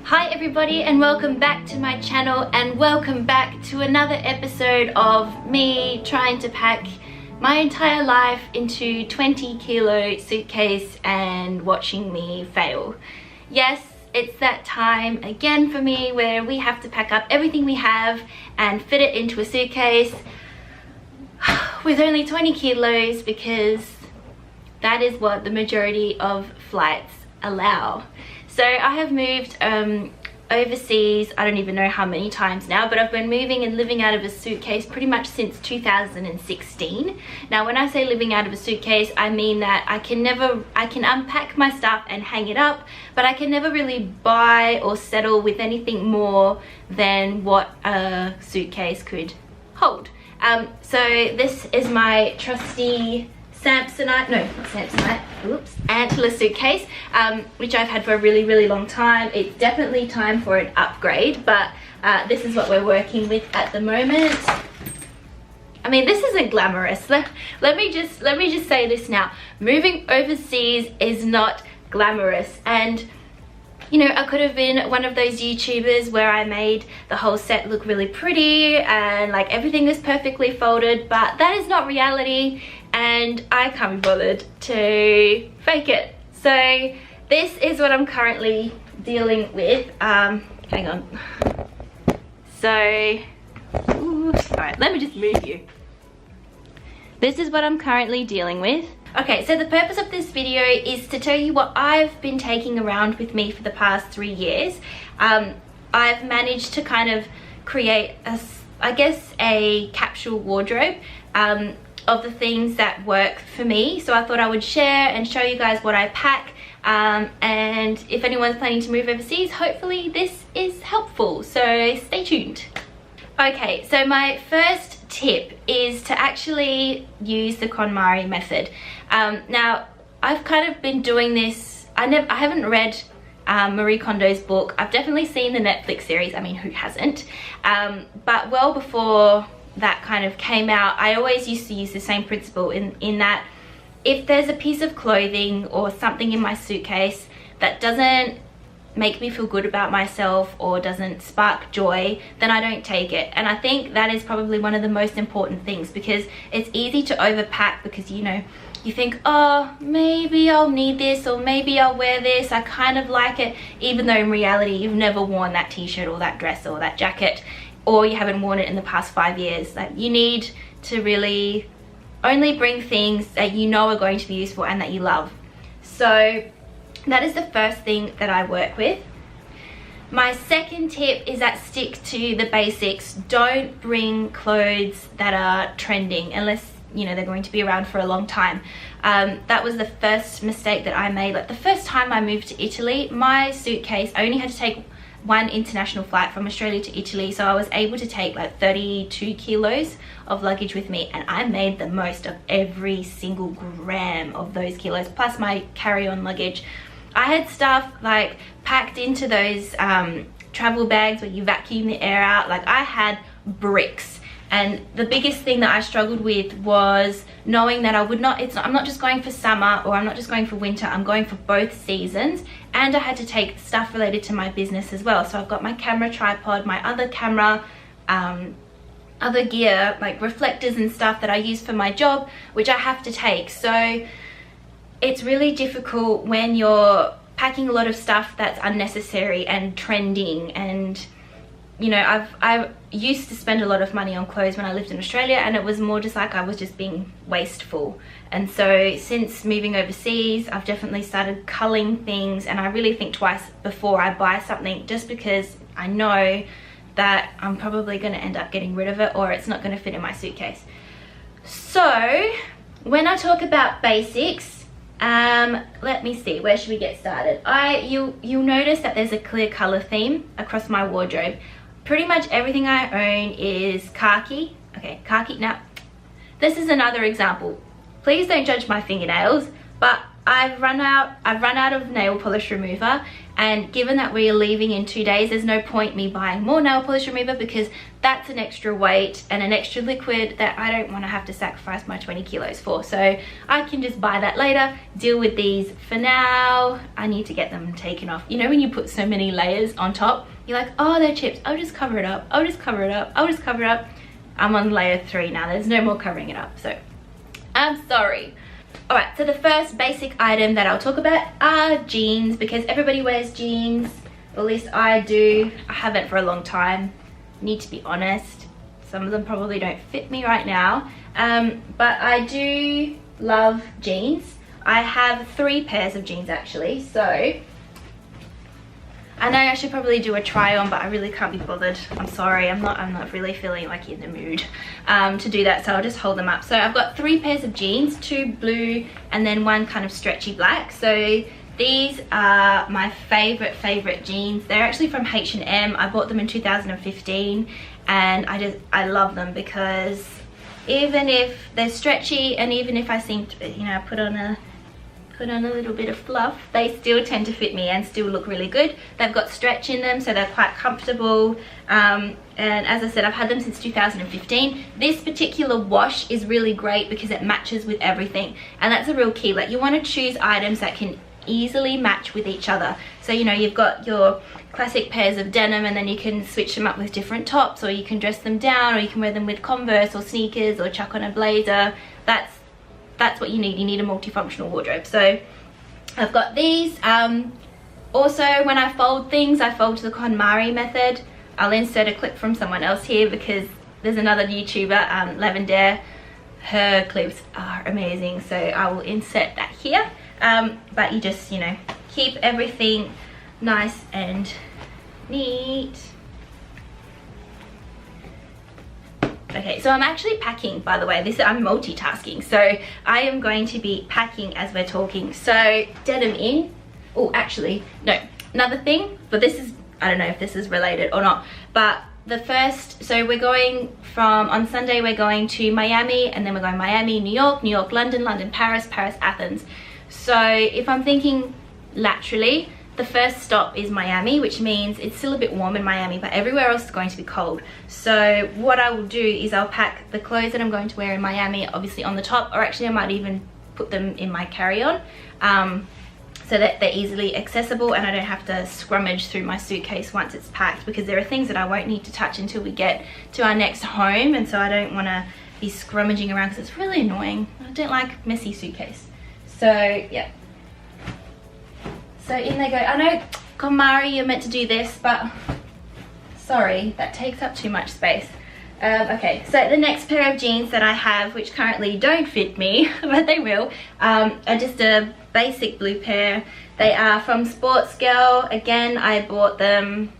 Hi everybody and welcome back to my channel and welcome back to another episode of me trying to pack my entire life into 20-kilo suitcase and watching me fail. Yes, it's that time again for me where we have to pack up everything we have and fit it into a suitcase with only 20 kilos because that is what the majority of flights allow. So I have moved overseas, I don't even know how many times now, but I've been moving and living out of a suitcase pretty much since 2016. Now when I say living out of a suitcase, I mean that I can unpack my stuff and hang it up, but I can never really buy or settle with anything more than what a suitcase could hold. So this is my trusty Antler suitcase, which I've had for a really long time. It's definitely time for an upgrade, but this is what we're working with at the moment. I mean, this isn't glamorous. Let me just say this now. Moving overseas is not glamorous, and you know, I could have been one of those YouTubers where I made the whole set look really pretty and like everything is perfectly folded, but that is not reality and I can't be bothered to fake it. So this is what I'm currently dealing with. Hang on. So, alright, let me just move you. This is what I'm currently dealing with. Okay, so the purpose of this video is to tell you what I've been taking around with me for the past 3 years. I've managed to kind of create I guess a capsule wardrobe of the things that work for me. So I thought I would share and show you guys what I pack, and if anyone's planning to move overseas, hopefully this is helpful, so stay tuned. Okay, so my first tip is to actually use the KonMari method. Now I've kind of been doing this, I haven't read Marie Kondo's book. I've definitely seen the Netflix series, I mean, who hasn't? But well before that kind of came out, I always used to use the same principle in that if there's a piece of clothing or something in my suitcase that doesn't make me feel good about myself or doesn't spark joy, then I don't take it. And I think that is probably one of the most important things, because it's easy to overpack because, you know, you think, oh, maybe I'll need this or maybe I'll wear this, I kind of like it, even though in reality you've never worn that t-shirt or that dress or that jacket, or you haven't worn it in the past 5 years. Like, you need to really only bring things that you know are going to be useful and that you love. So that is the first thing that I work with. My second tip is that stick to the basics. Don't bring clothes that are trending unless, you know, they're going to be around for a long time. That was the first mistake that I made. Like, the first time I moved to Italy, my suitcase, I only had to take one international flight from Australia to Italy, so I was able to take like 32 kilos of luggage with me, and I made the most of every single gram of those kilos, plus my carry-on luggage. I had stuff like packed into those travel bags where you vacuum the air out. Like, I had bricks. And the biggest thing that I struggled with was knowing that I'm not just going for summer or I'm not just going for winter, I'm going for both seasons. And I had to take stuff related to my business as well. So I've got my camera tripod, my other camera, other gear like reflectors and stuff that I use for my job, which I have to take. So it's really difficult when you're packing a lot of stuff that's unnecessary and trending. And you know, I used to spend a lot of money on clothes when I lived in Australia, and it was more just like I was just being wasteful. And so since moving overseas, I've definitely started culling things, and I really think twice before I buy something, just because I know that I'm probably going to end up getting rid of it or it's not going to fit in my suitcase. So when I talk about basics, let me see, where should we get started? You'll notice that there's a clear color theme across my wardrobe. Pretty much everything I own is khaki. Okay, khaki. Now this is another example. Please don't judge my fingernails, but I've run out of nail polish remover, and given that we are leaving in 2 days, there's no point me buying more nail polish remover because that's an extra weight and an extra liquid that I don't want to have to sacrifice my 20 kilos for. So I can just buy that later, deal with these. For now, I need to get them taken off. You know when you put so many layers on top, you're like, oh, they're chips, I'll just cover it up, I'll just cover it up, I'll just cover it up. I'm on layer 3 now, there's no more covering it up, so I'm sorry. Alright, so the first basic item that I'll talk about are jeans, because everybody wears jeans, or at least I do. I haven't for a long time, need to be honest. Some of them probably don't fit me right now, but I do love jeans. I have 3 pairs of jeans actually, so I know I should probably do a try on, but I really can't be bothered. I'm sorry, I'm not really feeling like in the mood to do that, so I'll just hold them up. So I've got 3 pairs of jeans, 2 blue and then 1 kind of stretchy black. So these are my favorite jeans. They're actually from H&M. I bought them in 2015 and I love them because even if they're stretchy and even if I seem to, you know, put on a little bit of fluff, they still tend to fit me and still look really good. They've got stretch in them, so they're quite comfortable. And as I said, I've had them since 2015. This particular wash is really great because it matches with everything, and that's a real key. Like, you want to choose items that can easily match with each other. So, you know, you've got your classic pairs of denim and then you can switch them up with different tops, or you can dress them down, or you can wear them with Converse or sneakers or chuck on a blazer. That's what you need. You need a multifunctional wardrobe. So I've got these. Also, when I fold things, I fold to the KonMari method. I'll insert a clip from someone else here because there's another YouTuber, Lavender. Her clips are amazing, so I will insert that here. But you just, you know, keep everything nice and neat. Okay, so I'm actually packing, by the way. I'm multitasking, so I am going to be packing as we're talking. So denim in. Oh, actually, no. Another thing, but this is, I don't know if this is related or not, but the first, so we're going from, on Sunday we're going to Miami, and then we're going Miami, New York, New York, London, London, Paris, Paris, Athens. So if I'm thinking laterally, the first stop is Miami, which means it's still a bit warm in Miami, but everywhere else is going to be cold. So what I will do is I'll pack the clothes that I'm going to wear in Miami, obviously on the top, or actually I might even put them in my carry-on, so that they're easily accessible and I don't have to scrummage through my suitcase once it's packed, because there are things that I won't need to touch until we get to our next home, and so I don't want to be scrummaging around because it's really annoying. I don't like messy suitcase. So yeah. So in they go. I know, KonMari, you're meant to do this, but sorry, that takes up too much space. Okay, so the next pair of jeans that I have, which currently don't fit me, but they will, are just a basic blue pair. They are from Sports Girl. Again, I bought them,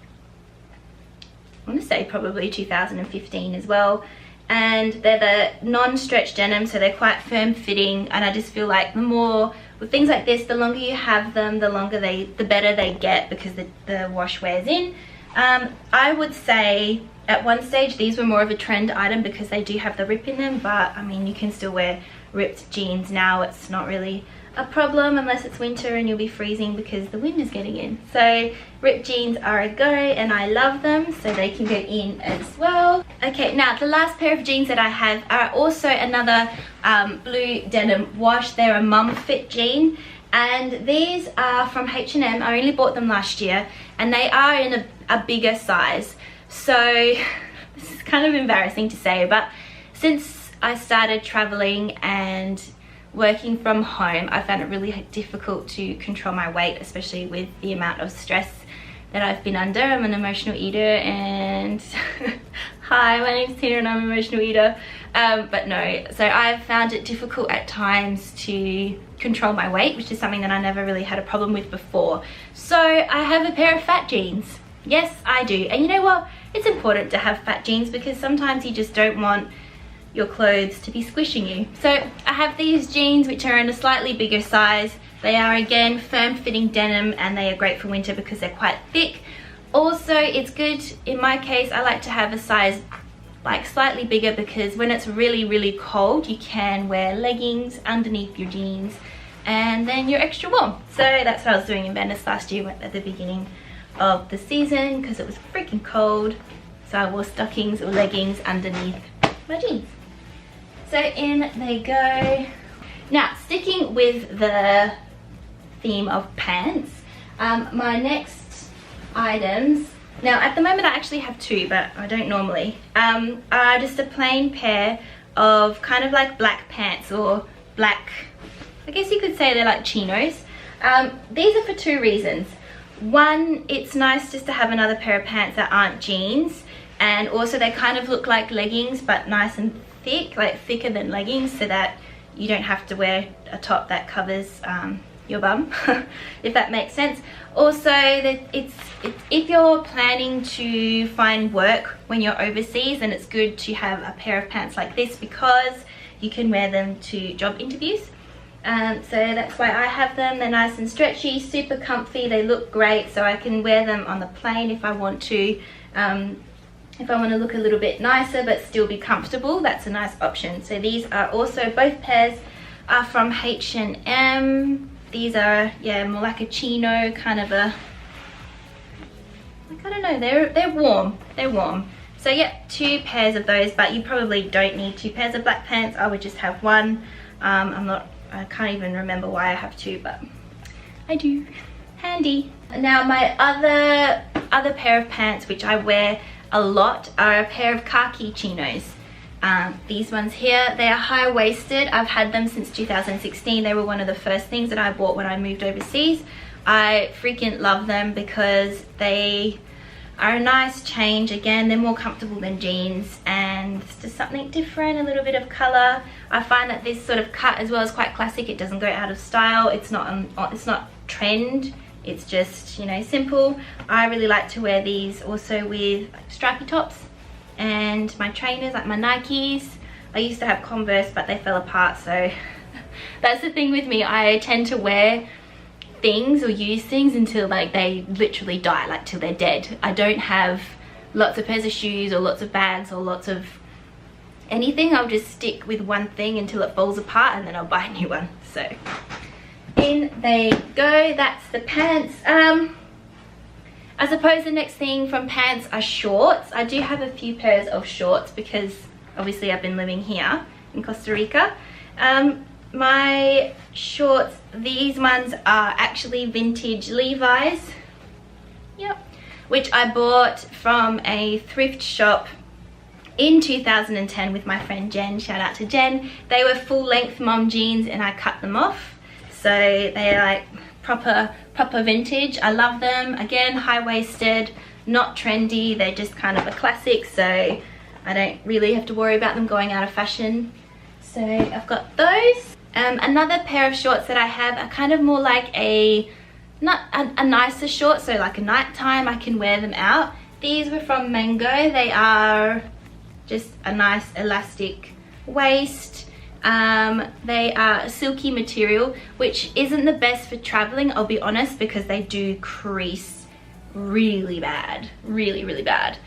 I want to say probably 2015 as well. And they're the non-stretch denim, so they're quite firm fitting, and I just feel like the more, with things like this, the longer you have them, the better they get, because the wash wears in. I would say at one stage these were more of a trend item because they do have the rip in them, but I mean, you can still wear ripped jeans now. It's not really a problem unless it's winter and you'll be freezing because the wind is getting in. So ripped jeans are a go, and I love them, so they can go in as well. Okay, now the last pair of jeans that I have are also another blue denim wash. They're a mum fit jean, and these are from H&M. I only bought them last year, and they are in a bigger size. So this is kind of embarrassing to say, but since I started traveling and working from home, I found it really difficult to control my weight, especially with the amount of stress that I've been under. I'm an emotional eater, and hi, my name's Tina and I'm an emotional eater. But no, so I've found it difficult at times to control my weight, which is something that I never really had a problem with before. So I have a pair of fat jeans. Yes, I do. And you know what? It's important to have fat jeans because sometimes you just don't want your clothes to be squishing you. So I have these jeans which are in a slightly bigger size. They are again firm fitting denim, and they are great for winter because they're quite thick. Also, it's good, in my case, I like to have a size like slightly bigger because when it's really cold, you can wear leggings underneath your jeans and then you're extra warm. So that's what I was doing in Benias last year at the beginning of the season because it was freaking cold. So I wore stockings or leggings underneath my jeans. So in they go. Now, sticking with the theme of pants, my next items, now at the moment I actually have two, but I don't normally, are just a plain pair of kind of like black pants, or black, I guess you could say they're like chinos. These are for two reasons. One, it's nice just to have another pair of pants that aren't jeans, and also they kind of look like leggings but nice and thick, like thicker than leggings, so that you don't have to wear a top that covers your bum, if that makes sense. Also, that if you're planning to find work when you're overseas, then it's good to have a pair of pants like this because you can wear them to job interviews. So that's why I have them. They're nice and stretchy, super comfy, they look great, so I can wear them on the plane if I want to. If I want to look a little bit nicer but still be comfortable, that's a nice option. So these are also, both pairs are from H&M. These are, yeah, more like a chino, kind of a, like, I don't know, they're warm, they're warm. So yeah, two pairs of those, but you probably don't need two pairs of black pants. I would just have one. I can't even remember why I have two, but I do. Handy. Now my other pair of pants, which I wear a lot, are a pair of khaki chinos. These ones here, they are high-waisted. I've had them since 2016. They were one of the first things that I bought when I moved overseas. I freaking love them because they are a nice change. Again, they're more comfortable than jeans, and it's just something different, a little bit of color. I find that this sort of cut as well is quite classic. It doesn't go out of style. It's not trend. It's just, you know, simple. I really like to wear these also with like stripy tops and my trainers, like my Nikes. I used to have Converse, but they fell apart, so that's the thing with me. I tend to wear things or use things until like they literally die, like till they're dead. I don't have lots of pairs of shoes or lots of bags or lots of anything. I'll just stick with one thing until it falls apart, and then I'll buy a new one. So in they go. That's the pants. I suppose the next thing from pants are shorts. I do have a few pairs of shorts because obviously I've been living here in Costa Rica. My shorts, these ones are actually vintage Levi's. Yep. Which I bought from a thrift shop in 2010 with my friend Jen. Shout out to Jen. They were full length mom jeans and I cut them off. So they're like proper vintage. I love them. Again, high-waisted, not trendy. They're just kind of a classic, so I don't really have to worry about them going out of fashion. So I've got those. Another pair of shorts that I have are kind of more like a nicer short, so like a nighttime I can wear them out. These were from Mango. They are just a nice elastic waist. They are a silky material, which isn't the best for traveling, I'll be honest, because they do crease really bad, really bad.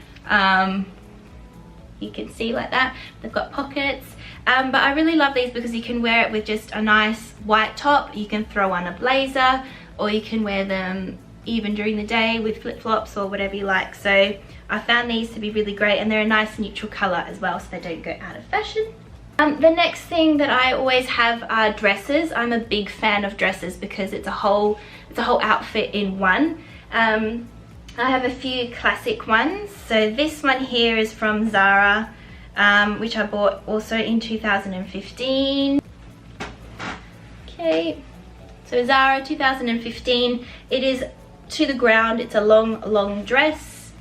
You can see like that. They've got pockets. But I really love these because you can wear it with just a nice white top. You can throw on a blazer, or you can wear them even during the day with flip-flops or whatever you like. So I found these to be really great, and they're a nice neutral color as well, so they don't go out of fashion. The next thing that I always have are dresses. I'm a big fan of dresses because it's a whole outfit in one. I have a few classic ones. So this one here is from Zara, which I bought also in 2015. Okay, so Zara 2015. It is to the ground. It's a long dress,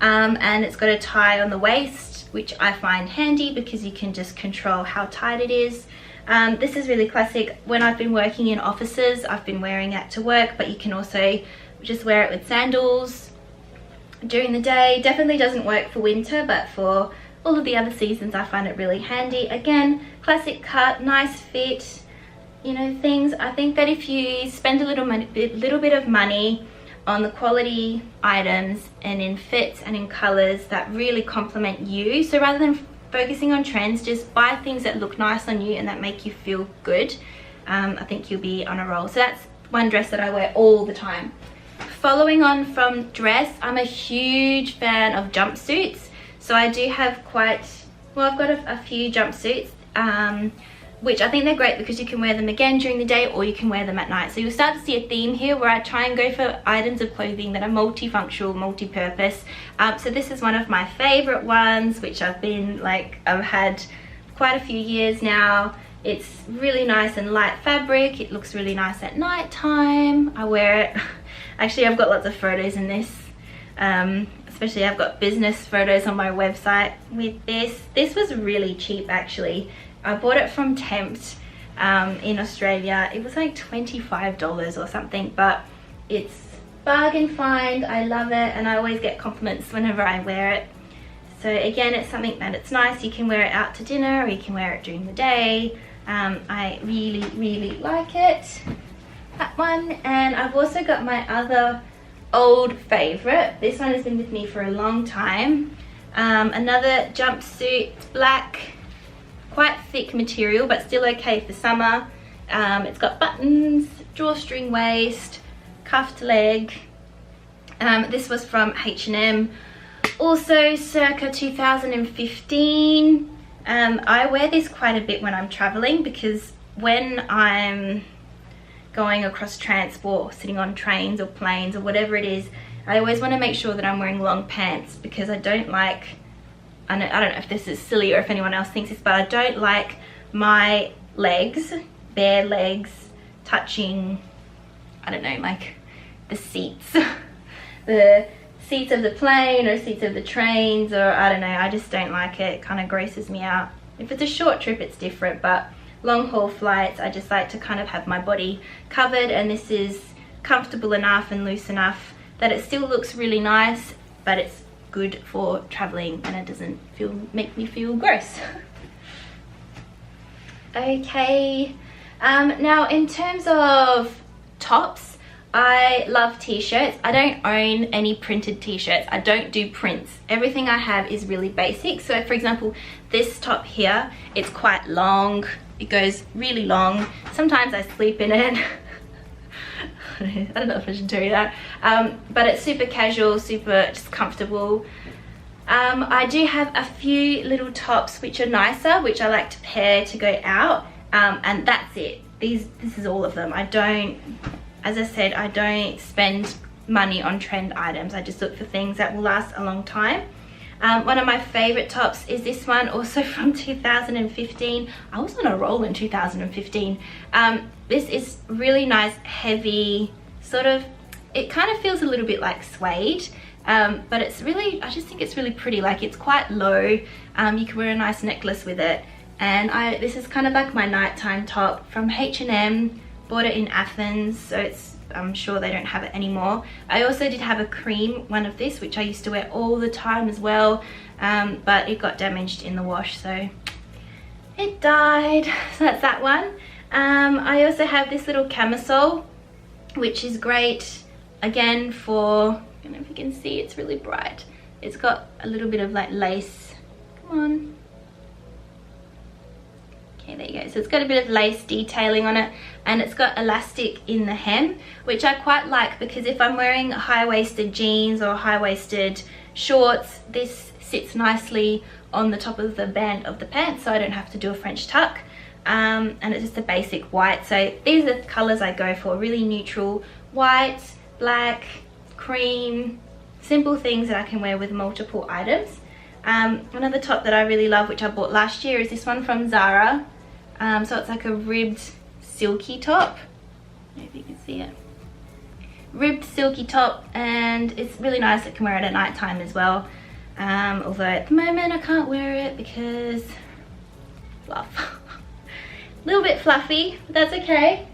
and it's got a tie on the waist, which I find handy because you can just control how tight it is. This is really classic. When I've been working in offices, I've been wearing it to work, but you can also just wear it with sandals during the day. Definitely doesn't work for winter, but for all of the other seasons I find it really handy. Again, classic cut, nice fit, you know, things. I think that if you spend a little bit of money on the quality items and in fits and in colors that really complement you, so rather than focusing on trends, just buy things that look nice on you and that make you feel good. I think you'll be on a roll. So that's one dress that I wear all the time. Following on from dress, I'm a huge fan of jumpsuits. So I do have I've got a few jumpsuits, which I think they're great because you can wear them again during the day or you can wear them at night. So you'll start to see a theme here where I try and go for items of clothing that are multifunctional, multi-purpose. So this is one of my favorite ones, which I've had quite a few years now. It's really nice and light fabric. It looks really nice at night time. I wear it. Actually, I've got lots of photos in this. Especially I've got business photos on my website with this. This was really cheap actually. I bought it from Tempt in Australia. It was like $25 or something, but it's bargain find. I love it and I always get compliments whenever I wear it. So again, it's something that it's nice. You can wear it out to dinner or you can wear it during the day. I really, really like it. That one. And I've also got my other old favorite. This one has been with me for a long time. Another jumpsuit, black, quite thick material but still okay for summer. It's got buttons, drawstring waist, cuffed leg. This was from H&M, also circa 2015. I wear this quite a bit when I'm traveling because when I'm going across transport, sitting on trains or planes or whatever it is, I always want to make sure that I'm wearing long pants because I don't like, I don't know if this is silly or if anyone else thinks this, but I don't like my legs, bare legs, touching, I don't know, like the seats, the seats of the plane or seats of the trains, or I don't know, I just don't like it. It kind of grosses me out. If it's a short trip it's different, but long haul flights I just like to kind of have my body covered, and this is comfortable enough and loose enough that it still looks really nice, but it's good for traveling and it doesn't make me feel gross. Okay, now in terms of tops, I love t-shirts. I don't own any printed t-shirts. I don't do prints. Everything I have is really basic. So for example, this top here, it's quite long. It goes really long. Sometimes I sleep in it. I don't know if I should tell you that. But it's super casual, super just comfortable. I do have a few little tops which are nicer, which I like to pair to go out. And that's it. This is all of them. I don't, as I said, I don't spend money on trend items. I just look for things that will last a long time. One of my favorite tops is this one, also from 2015. I was on a roll in 2015. This is really nice, heavy, sort of, it kind of feels a little bit like suede, but it's really, I just think it's really pretty. Like, it's quite low. You can wear a nice necklace with it. And this is kind of like my nighttime top from H&M. Bought it in Athens, so it's, I'm sure they don't have it anymore. I also did have a cream one of this, which I used to wear all the time as well, but it got damaged in the wash, so it died. So that's that one. I also have this little camisole, which is great again for, I don't know if you can see, it's really bright. It's got a little bit of like lace. Come on. Okay, there you go. So it's got a bit of lace detailing on it, and it's got elastic in the hem, which I quite like because if I'm wearing high-waisted jeans or high-waisted shorts, this sits nicely on the top of the band of the pants, so I don't have to do a French tuck. And it's just a basic white. So these are the colors I go for, really neutral, white, black, cream, simple things that I can wear with multiple items. Another top that I really love, which I bought last year, is this one from Zara. So it's like a ribbed silky top. I don't know if you can see it. Ribbed silky top, and it's really nice. I can wear it at night time as well. Although at the moment I can't wear it because fluff. A little bit fluffy, but that's okay.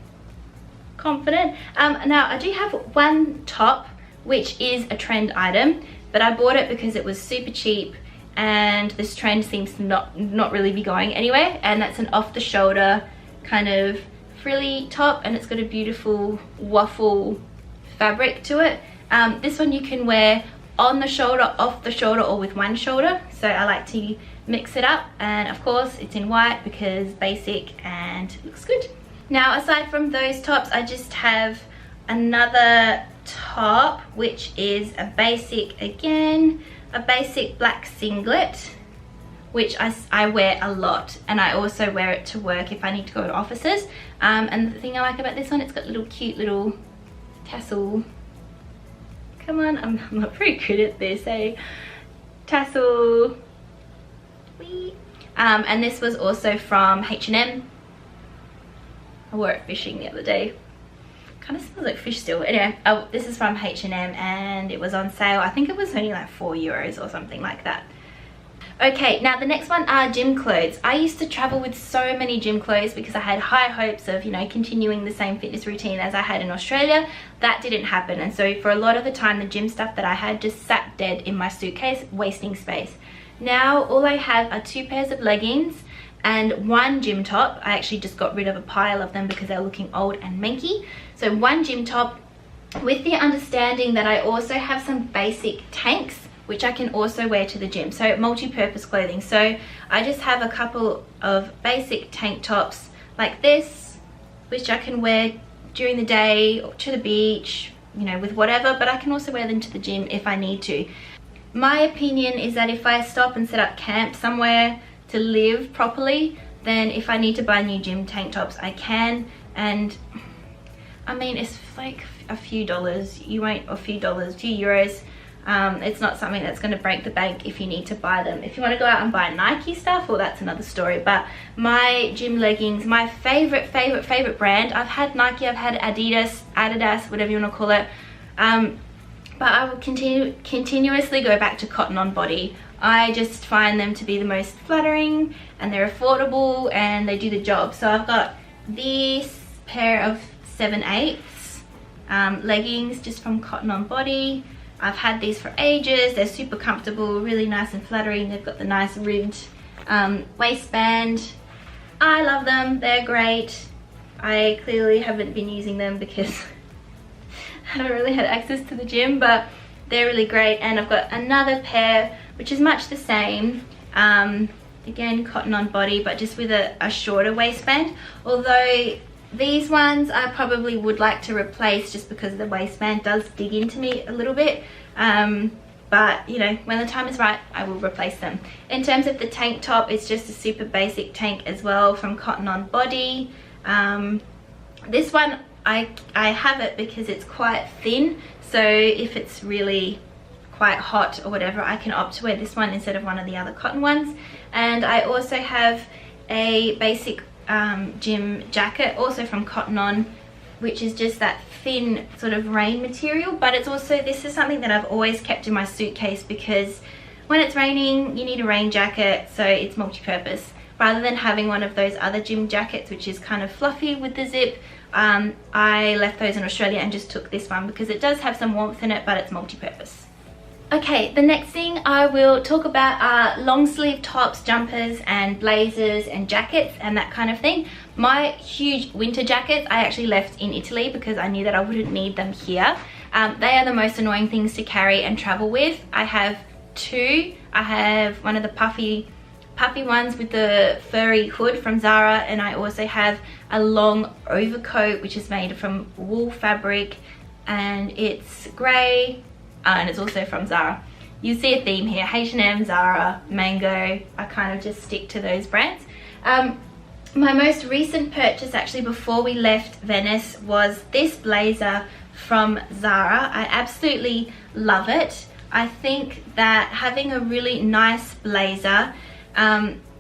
Confident. Now I do have one top which is a trend item, but I bought it because it was super cheap and this trend seems to not really be going anywhere, and that's an off the shoulder kind of frilly top, and it's got a beautiful waffle fabric to it. This one you can wear on the shoulder, off the shoulder, or with one shoulder, so I like to mix it up. And of course it's in white because basic and looks good. Now aside from those tops, I just have another top, which is a basic, again, a basic black singlet, which I wear a lot, and I also wear it to work if I need to go to offices. And the thing I like about this one, it's got little cute little tassel, come on, I'm not very good at this, tassel, wee. And this was also from H&M. I wore it fishing the other day. Kind of smells like fish still. Anyway, this is from H&M and it was on sale. I think it was only like €4 or something like that. Okay, now the next one are gym clothes. I used to travel with so many gym clothes because I had high hopes of, you know, continuing the same fitness routine as I had in Australia. That didn't happen, and so for a lot of the time the gym stuff that I had just sat dead in my suitcase, wasting space. Now all I have are 2 pairs of leggings and 1 gym top. I actually just got rid of a pile of them because they're looking old and manky. So 1 gym top, with the understanding that I also have some basic tanks which I can also wear to the gym, so multi-purpose clothing. So I just have a couple of basic tank tops like this, which I can wear during the day or to the beach, you know, with whatever, but I can also wear them to the gym if I need to. My opinion is that if I stop and set up camp somewhere to live properly, then if I need to buy new gym tank tops, I can. And I mean, it's like a few dollars, a few euros. It's not something that's going to break the bank if you need to buy them. If you want to go out and buy Nike stuff, well, that's another story. But my gym leggings, my favorite brand, I've had Nike, I've had Adidas, whatever you want to call it, but I will continuously go back to cotton on body. I just find them to be the most flattering, and they're affordable and they do the job. So I've got this pair of 7/8 leggings just from Cotton On Body. I've had these for ages. They're super comfortable, really nice and flattering. They've got the nice ribbed waistband. I love them, they're great. I clearly haven't been using them because I haven't really had access to the gym, but they're really great. And I've got another pair which is much the same, again Cotton On Body, but just with a shorter waistband. Although these ones I probably would like to replace just because the waistband does dig into me a little bit, but you know, when the time is right I will replace them. In terms of the tank top, it's just a super basic tank as well from Cotton On Body. This one I have it because it's quite thin, so if it's really quite hot or whatever, I can opt to wear this one instead of one of the other cotton ones. And I also have a basic gym jacket, also from Cotton On, which is just that thin sort of rain material, but it's also, this is something that I've always kept in my suitcase because when it's raining you need a rain jacket, so it's multi-purpose. Rather than having one of those other gym jackets which is kind of fluffy with the zip, I left those in Australia and just took this one because it does have some warmth in it, but it's multi-purpose. Okay, the next thing I will talk about are long sleeve tops, jumpers and blazers and jackets and that kind of thing. My huge winter jackets I actually left in Italy because I knew that I wouldn't need them here. They are the most annoying things to carry and travel with. I have 2. I have one of the puffy ones with the furry hood from Zara, and I also have a long overcoat which is made from wool fabric, and it's grey. And it's also from Zara. You see a theme here: H&M, Zara, Mango. I kind of just stick to those brands. My most recent purchase actually before we left Venice was this blazer from Zara. I absolutely love it. I think that having a really nice blazer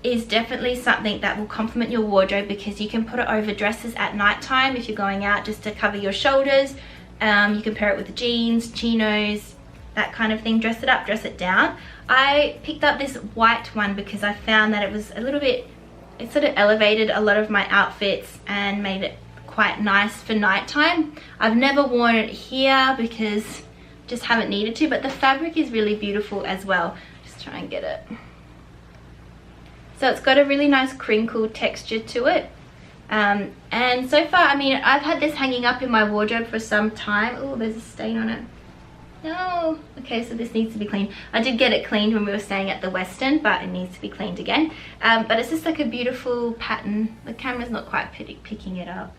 is definitely something that will complement your wardrobe because you can put it over dresses at night time if you're going out just to cover your shoulders. You can pair it with jeans, chinos, that kind of thing. Dress it up, dress it down. I picked up this white one because I found that it was a little bit, it sort of elevated a lot of my outfits and made it quite nice for nighttime. I've never worn it here because just haven't needed to, but the fabric is really beautiful as well. Just try and get it. So it's got a really nice crinkled texture to it. And so far, I mean, I've had this hanging up in my wardrobe for some time. Oh, there's a stain on it. No. Okay, so this needs to be cleaned. I did get it cleaned when we were staying at the Westin, but it needs to be cleaned again. But it's just like a beautiful pattern. The camera's not quite picking it up.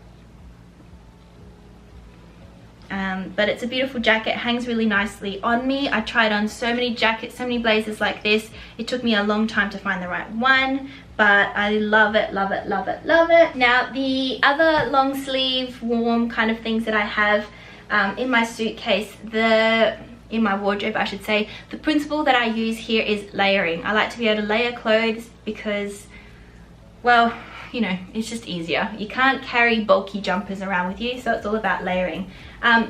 But it's a beautiful jacket, it hangs really nicely on me. I tried on so many jackets, so many blazers like this. It took me a long time to find the right one, but I love it, love it, love it, love it. Now the other long sleeve warm kind of things that I have in my suitcase, in my wardrobe I should say, the principle that I use here is layering. I like to be able to layer clothes because, well, you know, it's just easier. You can't carry bulky jumpers around with you, so it's all about layering.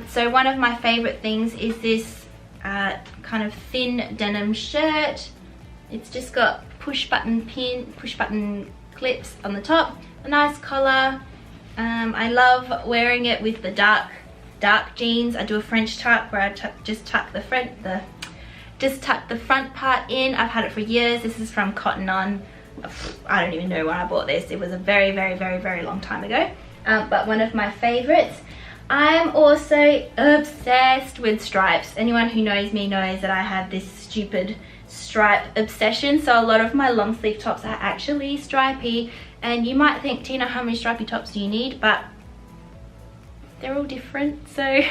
So one of my favorite things is this kind of thin denim shirt. It's just got push button clips on the top, a nice collar. I love wearing it with the dark jeans. I do a French tuck where I just tuck the front part in. I've had it for years. This is from Cotton On. I don't even know when I bought this. It was a very, very, very, very long time ago. But one of my favorites. I'm also obsessed with stripes. Anyone who knows me knows that I have this stupid stripe obsession. So a lot of my long sleeve tops are actually stripy. And you might think, Tina, how many stripy tops do you need? But they're all different. So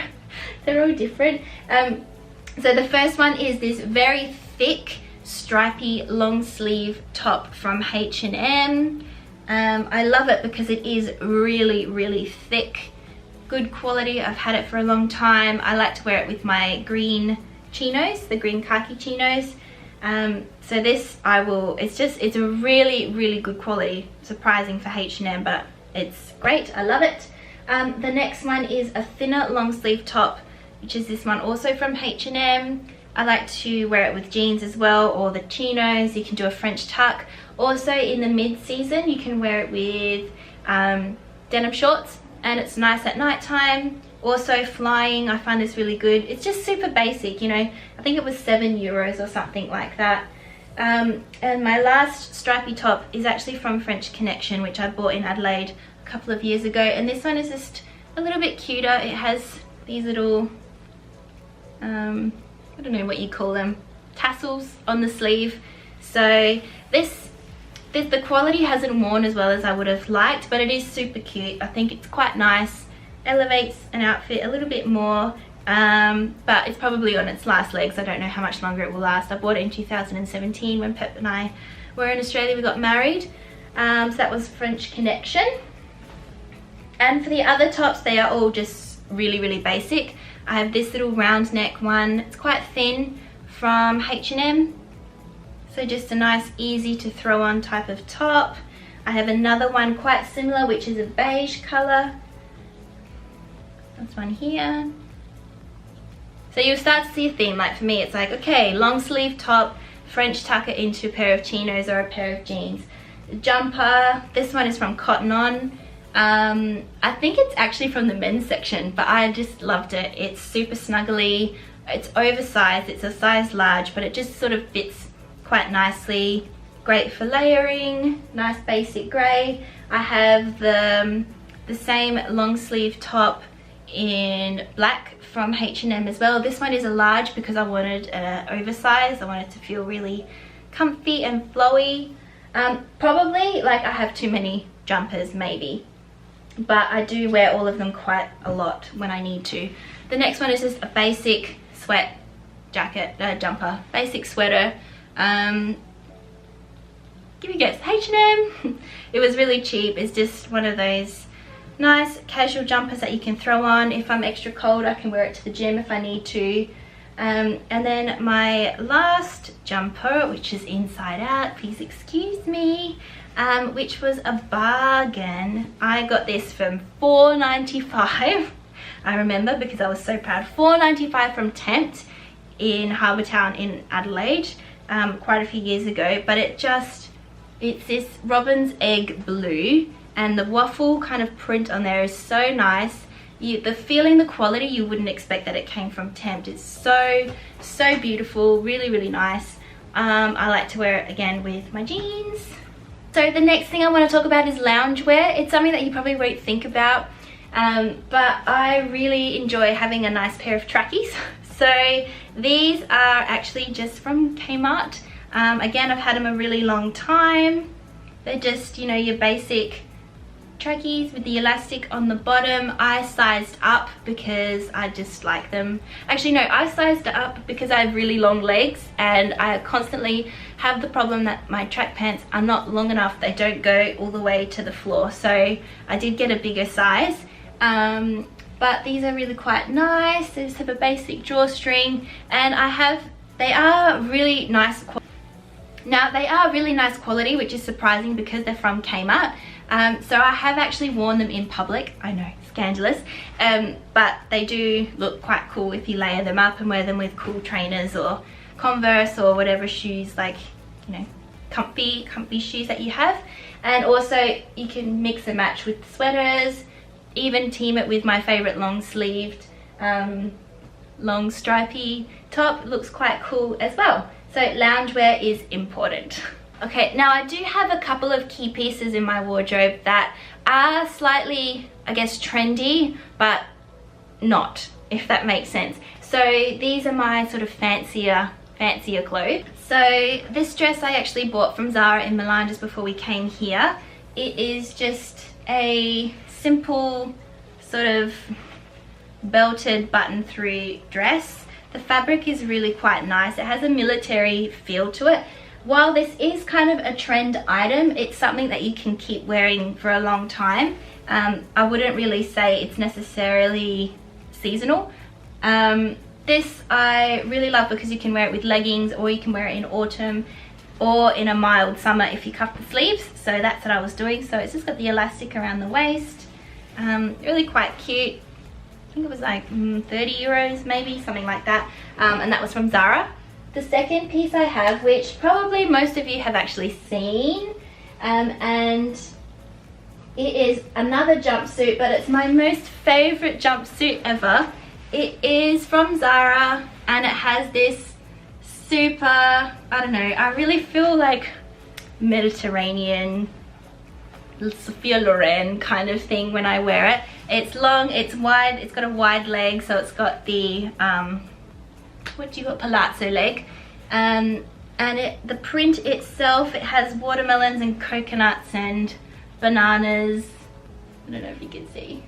they're all different. So the first one is this very thick stripy long sleeve top from H&M. I love it because it is really, really thick, good quality. I've had it for a long time. I like to wear it with my green chinos, the green khaki chinos. So this it's a really, really good quality, surprising for H&M, but it's great. I love it. The next one is a thinner long sleeve top, which is this one also from H&M. I like to wear it with jeans as well, or the chinos. You can do a French tuck. Also in the mid-season you can wear it with denim shorts, and it's nice at night time. Also flying, I find this really good. It's just super basic, you know. I think it was €7 or something like that. And my last stripy top is actually from French Connection, which I bought in Adelaide a couple of years ago, and this one is just a little bit cuter. It has these little I don't know what you call them, tassels on the sleeve. So the quality hasn't worn as well as I would have liked, but it is super cute. I think it's quite nice, elevates an outfit a little bit more, but it's probably on its last legs. I don't know how much longer it will last. I bought it in 2017 when Pep and I were in Australia. We got married, so that was French Connection. And for the other tops, they are all just really, really basic. I have this little round neck one. It's quite thin, from H&M. So just a nice, easy to throw on type of top. I have another one quite similar, which is a beige color. This one here. So you'll start to see a theme. Like for me, it's like, okay, long sleeve top, French tucker into a pair of chinos or a pair of jeans. Jumper, this one is from Cotton On. I think it's actually from the men's section, but I just loved it. It's super snuggly, it's oversized, it's a size large, but it just sort of fits quite nicely. Great for layering, nice basic grey. I have the same long sleeve top in black from H&M as well. This one is a large because I wanted oversized. I wanted to feel really comfy and flowy. Probably like I have too many jumpers maybe, but I do wear all of them quite a lot when I need to. The next one is just a basic sweat jacket, jumper, basic sweater. Give me a guess, H&M. It was really cheap. It's just one of those nice casual jumpers that you can throw on. If I'm extra cold, I can wear it to the gym if I need to. And then my last jumper, which is inside out, please excuse me, which was a bargain. I got this from $4.95. I remember because I was so proud. $4.95 from Tempt in Harbour Town in Adelaide, quite a few years ago. But it's this robin's egg blue, and the waffle kind of print on there is so nice. The feeling, the quality, you wouldn't expect that it came from Tempt. It's so beautiful, really, really nice. I like to wear it again with my jeans. So the next thing I want to talk about is loungewear. It's something that you probably won't think about, but I really enjoy having a nice pair of trackies. So these are actually just from Kmart. Again, I've had them a really long time. They're just, you know, your basic trackies with the elastic on the bottom. I sized up because I just like them. Actually no, I sized up because I have really long legs and I constantly have the problem that my track pants are not long enough. They don't go all the way to the floor, so I did get a bigger size. But these are really quite nice. They just have a basic drawstring, and they are really nice quality. Now they are really nice quality, which is surprising because they're from Kmart. So I have actually worn them in public. I know, scandalous, but they do look quite cool if you layer them up and wear them with cool trainers or Converse or whatever shoes, like, you know, comfy shoes that you have. And also you can mix and match with sweaters, even team it with my favorite long sleeved long stripy top. It looks quite cool as well. So loungewear is important. Okay, now I do have a couple of key pieces in my wardrobe that are slightly, I guess, trendy, but not, if that makes sense. So these are my sort of fancier clothes. So this dress I actually bought from Zara in Milan just before we came here. It is just a simple sort of belted button through dress. The fabric is really quite nice. It has a military feel to it. While this is kind of a trend item, it's something that you can keep wearing for a long time. I wouldn't really say it's necessarily seasonal. This I really love because you can wear it with leggings, or you can wear it in autumn or in a mild summer if you cuff the sleeves. So that's what I was doing. So it's just got the elastic around the waist. Really quite cute. I think it was like 30 euros maybe, something like that. And that was from Zara. The second piece I have, which probably most of you have actually seen, and it is another jumpsuit, but it's my most favorite jumpsuit ever. It is from Zara and it has this super, I don't know, I really feel like Mediterranean, Sophia Loren kind of thing when I wear it. It's long, it's wide, it's got a wide leg, so it's got the what do you call, palazzo leg, and the print itself, it has watermelons and coconuts and bananas. I don't know if you can see.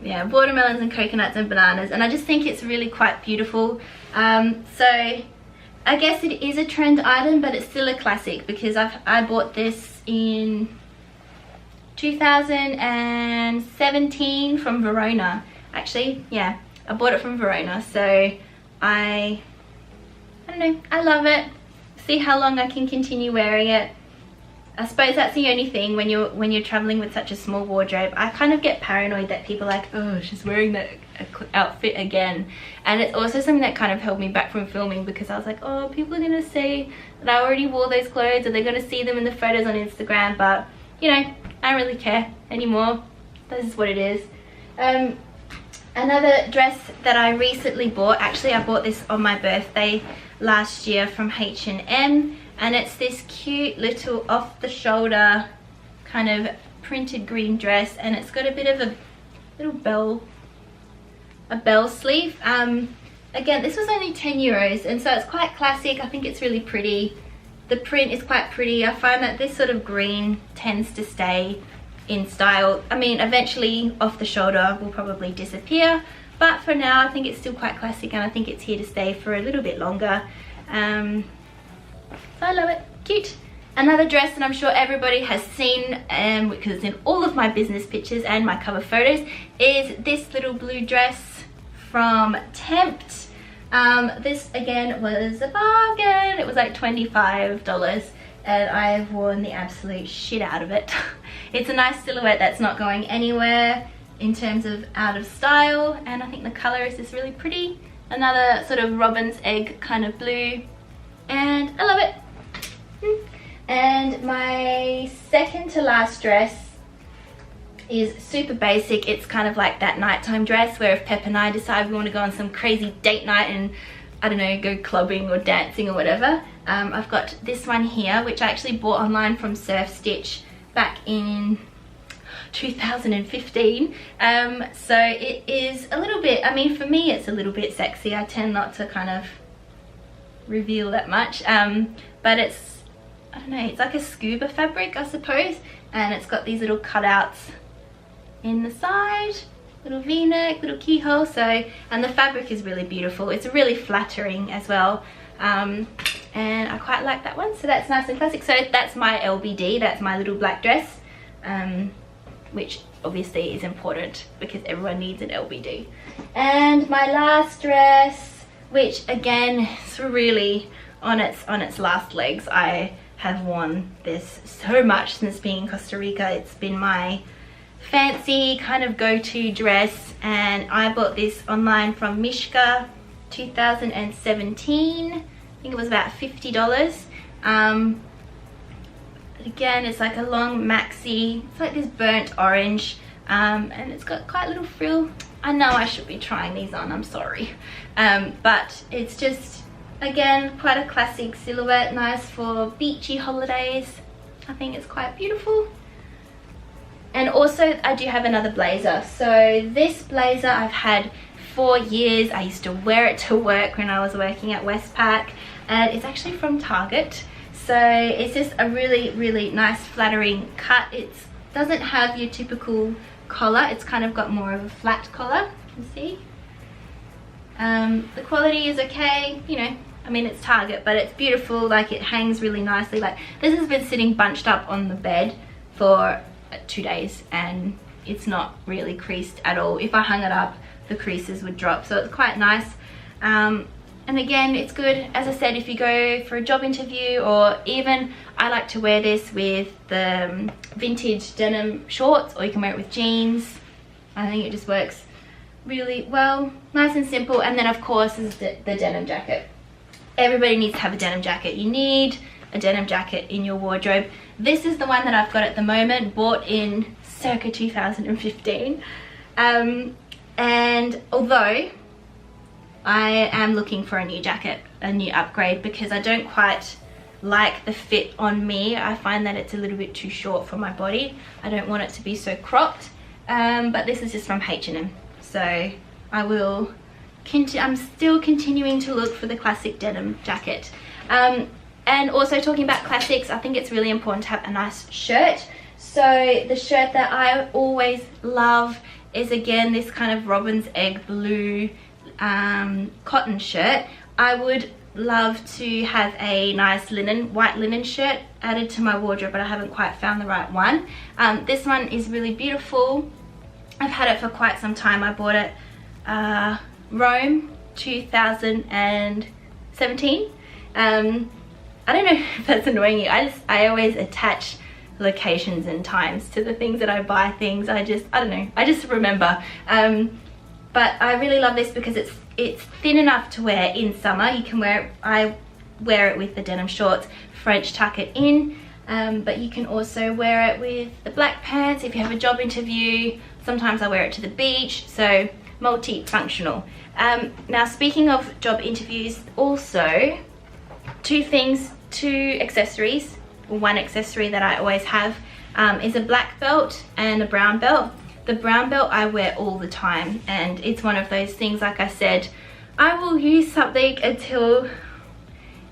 Yeah, watermelons and coconuts and bananas, and I just think it's really quite beautiful. So I guess it is a trend item, but it's still a classic because I bought this in 2017 from Verona. Actually, yeah, I bought it from Verona, so I don't know, I love it. See how long I can continue wearing it. I suppose that's the only thing when you're traveling with such a small wardrobe. I kind of get paranoid that people are like, oh, she's wearing that outfit again. And it's also something that kind of held me back from filming because I was like, oh, people are gonna say that I already wore those clothes, or they're gonna see them in the photos on Instagram. But you know, I don't really care anymore. This is what it is. Another dress that I recently bought, actually I bought this on my birthday last year from H&M, and it's this cute little off the shoulder kind of printed green dress, and it's got a bit of a little bell sleeve. Again, this was only 10 euros, and so it's quite classic. I think it's really pretty. The print is quite pretty. I find that this sort of green tends to stay in style. I mean, eventually off the shoulder will probably disappear, but for now I think it's still quite classic, and I think it's here to stay for a little bit longer. So I love it. Cute. Another dress that I'm sure everybody has seen, because it's in all of my business pictures and my cover photos, is this little blue dress from Tempt. This again was a bargain. It was like $25, and I've worn the absolute shit out of it. It's a nice silhouette that's not going anywhere in terms of out of style, and I think the color is just really pretty. Another sort of robin's egg kind of blue, and I love it. And my second to last dress is super basic. It's kind of like that nighttime dress where if Pep and I decide we want to go on some crazy date night and, I don't know, go clubbing or dancing or whatever. I've got this one here, which I actually bought online from Surf Stitch back in 2015. So it is a little bit, I mean, for me it's a little bit sexy. I tend not to kind of reveal that much, but it's I don't know, it's like a scuba fabric, I suppose, and it's got these little cutouts in the side, little v-neck, little keyhole. So, and the fabric is really beautiful. It's really flattering as well, and I quite like that one. So that's nice and classic. So that's my LBD, that's my little black dress, which obviously is important because everyone needs an LBD. And my last dress, which again is really on its last legs. I have worn this so much since being in Costa Rica. It's been my fancy kind of go-to dress, and I bought this online from Mishka 2017. I think it was about $50. Again, it's like a long maxi. It's like this burnt orange, and it's got quite a little frill. I know I should be trying these on, I'm sorry, but it's just, again, quite a classic silhouette, nice for beachy holidays. I think it's quite beautiful. And also I do have another blazer. So this blazer I've had for years. I used to wear it to work when I was working at Westpac, and it's actually from Target. So it's just a really nice flattering cut. It doesn't have your typical collar, it's kind of got more of a flat collar, you can see. The quality is okay, you know, I mean it's Target, but it's beautiful. Like, it hangs really nicely. Like, this has been sitting bunched up on the bed for 2 days and it's not really creased at all. If I hung it up, the creases would drop, so it's quite nice. And again, it's good, as I said, if you go for a job interview, or even I like to wear this with the vintage denim shorts, or you can wear it with jeans. I think it just works really well, nice and simple. And then of course is the denim jacket. Everybody needs to have a denim jacket. You need a denim jacket in your wardrobe. This is the one that I've got at the moment, bought in circa 2015. And although I am looking for a new jacket, a new upgrade, because I don't quite like the fit on me. I find that it's a little bit too short for my body. I don't want it to be so cropped. But this is just from H&M. So I'm still continuing to look for the classic denim jacket. And also, talking about classics, I think it's really important to have a nice shirt. So the shirt that I always love is, again, this kind of robin's egg blue cotton shirt. I would love to have a nice white linen shirt added to my wardrobe, but I haven't quite found the right one. This one is really beautiful. I've had it for quite some time. I bought it Rome 2017. I don't know if that's annoying you. I always attach locations and times to the things that I buy things. I don't know, I just remember. But I really love this because it's thin enough to wear in summer. You can wear it, I wear it with the denim shorts, French tuck it in, but you can also wear it with the black pants if you have a job interview. Sometimes I wear it to the beach, so multifunctional. Now, speaking of job interviews, also two accessories. One accessory that I always have is a black belt and a brown belt. The brown belt I wear all the time, and it's one of those things, like I said, I will use something until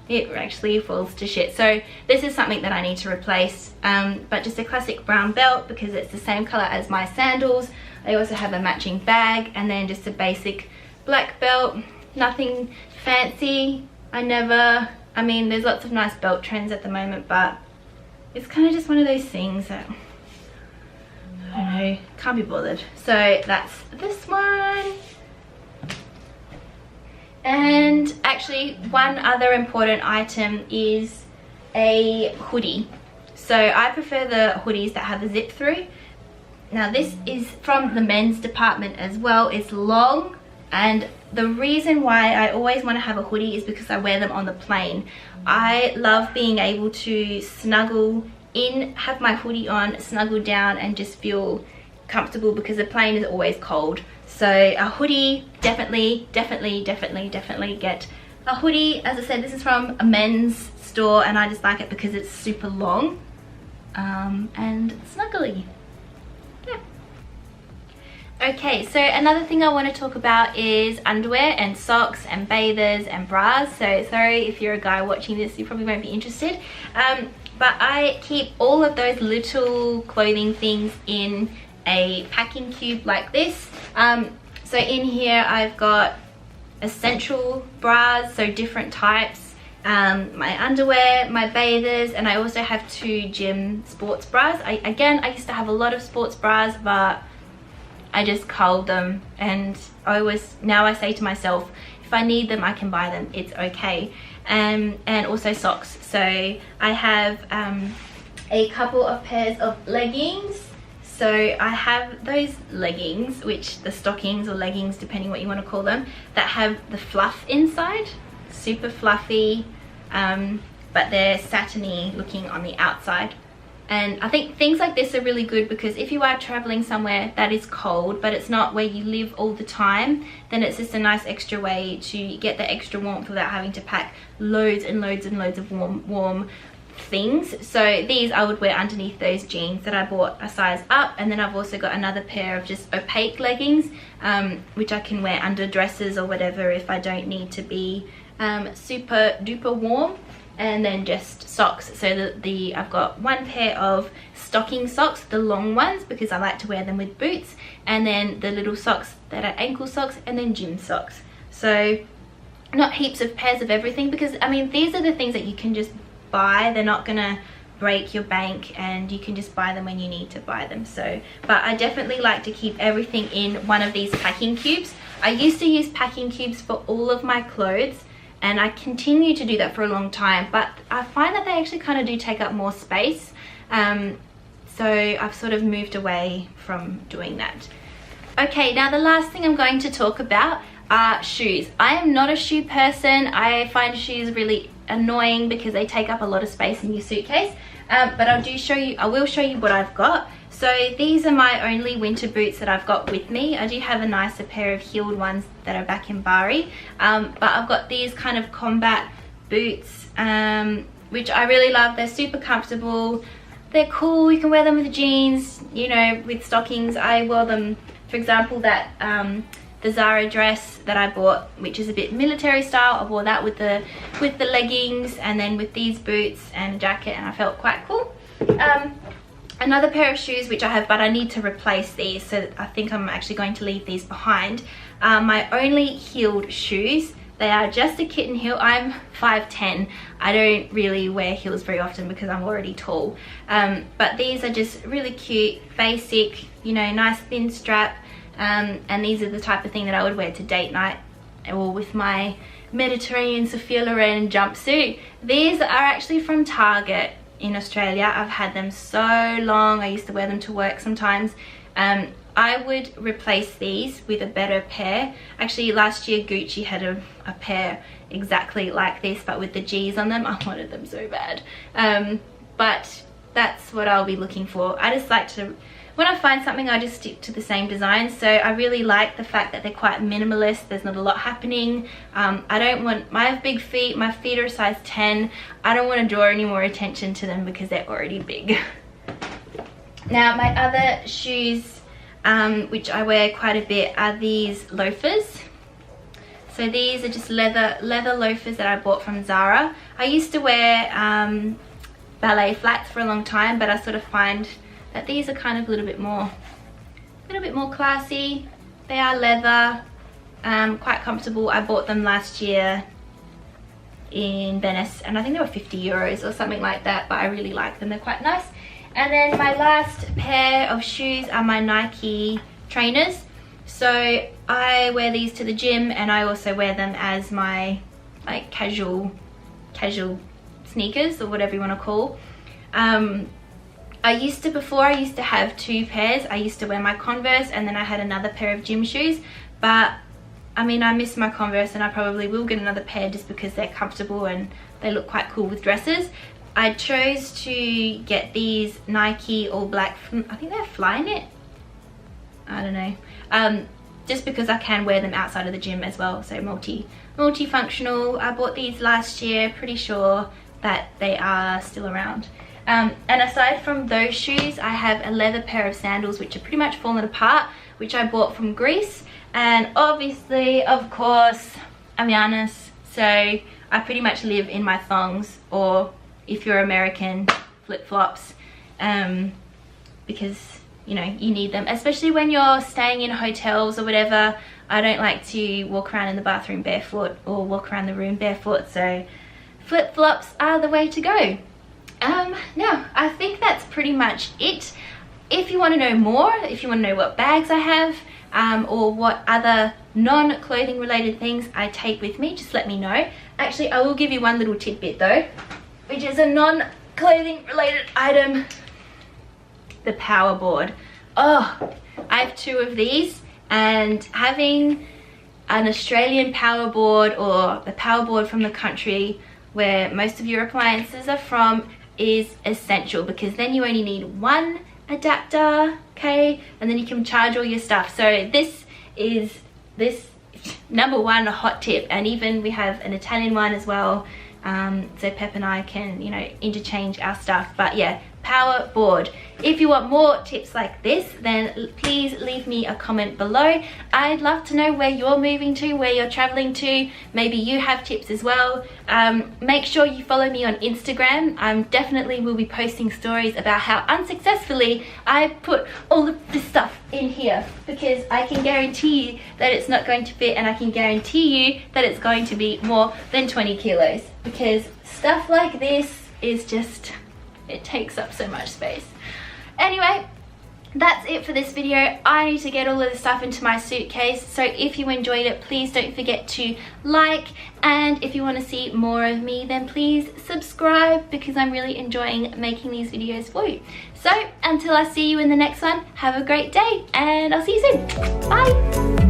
it actually falls to shit. So this is something that I need to replace, but just a classic brown belt because it's the same color as my sandals. I also have a matching bag, and then just a basic black belt, nothing fancy. I mean, there's lots of nice belt trends at the moment, but it's kind of just one of those things that, I don't know, can't be bothered. So that's this one. And actually, one other important item is a hoodie. So I prefer the hoodies that have a zip through. Now this is from the men's department as well. It's long, and the reason why I always want to have a hoodie is because I wear them on the plane. I love being able to snuggle in, have my hoodie on, snuggle down, and just feel comfortable because the plane is always cold. So a hoodie, definitely get a hoodie. As I said, this is from a men's store, and I just like it because it's super long and snuggly. Yeah. Okay, so another thing I want to talk about is underwear and socks and bathers and bras. So sorry if you're a guy watching this, you probably won't be interested. but I keep all of those little clothing things in a packing cube like this. So in here I've got essential bras, so different types, my underwear, my bathers, and I also have 2 gym sports bras. I used to have a lot of sports bras, but I just culled them, and now I say to myself, if I need them I can buy them, it's okay. And also socks. So I have a couple of pairs of leggings. So I have those leggings, which the stockings or leggings, depending what you want to call them, that have the fluff inside, super fluffy, but they're satiny looking on the outside. And I think things like this are really good because if you are traveling somewhere that is cold, but it's not where you live all the time, then it's just a nice extra way to get the extra warmth without having to pack loads and loads and loads of warm things. So these I would wear underneath those jeans that I bought a size up, and then I've also got another pair of just opaque leggings, which I can wear under dresses or whatever if I don't need to be super duper warm. And then just socks. So I've got 1 pair of stocking socks, the long ones, because I like to wear them with boots, and then the little socks that are ankle socks, and then gym socks. So not heaps of pairs of everything, because I mean these are the things that you can just buy. They're not gonna break your bank, and you can just buy them when you need to buy them. So, but I definitely like to keep everything in one of these packing cubes. I used to use packing cubes for all of my clothes, and I continue to do that for a long time, but I find that they actually kind of do take up more space. So I've sort of moved away from doing that. Okay, now the last thing I'm going to talk about are shoes. I am not a shoe person. I find shoes really annoying because they take up a lot of space in your suitcase. But I will show you what I've got. So these are my only winter boots that I've got with me. I do have a nicer pair of heeled ones that are back in Bari. But I've got these kind of combat boots, which I really love. They're super comfortable. They're cool. You can wear them with jeans, you know, with stockings. I wore them, for example, that the Zara dress that I bought, which is a bit military style. I wore that with the leggings, and then with these boots and a jacket, and I felt quite cool. Another pair of shoes which I have, but I need to replace these, so I think I'm actually going to leave these behind. My only heeled shoes. They are just a kitten heel. I'm 5'10". I don't really wear heels very often because I'm already tall. But these are just really cute, basic, you know, nice thin strap. And these are the type of thing that I would wear to date night, or with my Mediterranean Sophia Loren jumpsuit. These are actually from Target in Australia. I've had them so long. I used to wear them to work sometimes. I would replace these with a better pair. Actually, last year Gucci had a pair exactly like this, but with the G's on them. I wanted them so bad. But that's what I'll be looking for. I just like to, when I find something, I just stick to the same design. So I really like the fact that they're quite minimalist. There's not a lot happening. I have big feet. My feet are a size 10. I don't want to draw any more attention to them because they're already big. Now my other shoes, which I wear quite a bit, are these loafers. So these are just leather loafers that I bought from Zara. I used to wear ballet flats for a long time, but I sort of find that these are kind of a little bit more classy. They are leather, quite comfortable. I bought them last year in Venice, and I think they were 50 euros or something like that, but I really like them. They're quite nice. And then my last pair of shoes are my Nike trainers. So I wear these to the gym, and I also wear them as my like casual sneakers, or whatever you want to call. Before I used to have 2 pairs. I used to wear my Converse, and then I had another pair of gym shoes. But I mean, I miss my Converse, and I probably will get another pair just because they're comfortable and they look quite cool with dresses. I chose to get these Nike all black, I think they're Flyknit, I don't know, just because I can wear them outside of the gym as well, so multifunctional. I bought these last year, pretty sure that they are still around. And aside from those shoes, I have a leather pair of sandals which are pretty much fallen apart, which I bought from Greece. And obviously, of course, I'm honest, so I pretty much live in my thongs, or if you're American, flip-flops because, you know, you need them, especially when you're staying in hotels or whatever. I don't like to walk around in the bathroom barefoot or walk around the room barefoot, so flip-flops are the way to go. Now, I think that's pretty much it. If you want to know more, if you want to know what bags I have, or what other non-clothing related things I take with me, just let me know. Actually, I will give you one little tidbit though, which is a non-clothing related item. The power board. Oh, I have 2 of these, and having an Australian power board, or the power board from the country where most of your appliances are from, is essential, because then you only need one adapter, okay, and then you can charge all your stuff. So this is number 1 a hot tip, and even we have an Italian one as well, so Pep and I can, you know, interchange our stuff. But yeah, power board. If you want more tips like this, then please leave me a comment below. I'd love to know where you're moving to, where you're traveling to. Maybe you have tips as well. Make sure you follow me on Instagram. I definitely will be posting stories about how unsuccessfully I put all of this stuff in here, because I can guarantee you that it's not going to fit, and I can guarantee you that it's going to be more than 20 kilos, because stuff like this is just, it takes up so much space. Anyway, that's it for this video. I need to get all of this stuff into my suitcase, so if you enjoyed it, please don't forget to like, and if you want to see more of me, then please subscribe, because I'm really enjoying making these videos for you. So until I see you in the next one, have a great day, and I'll see you soon. Bye.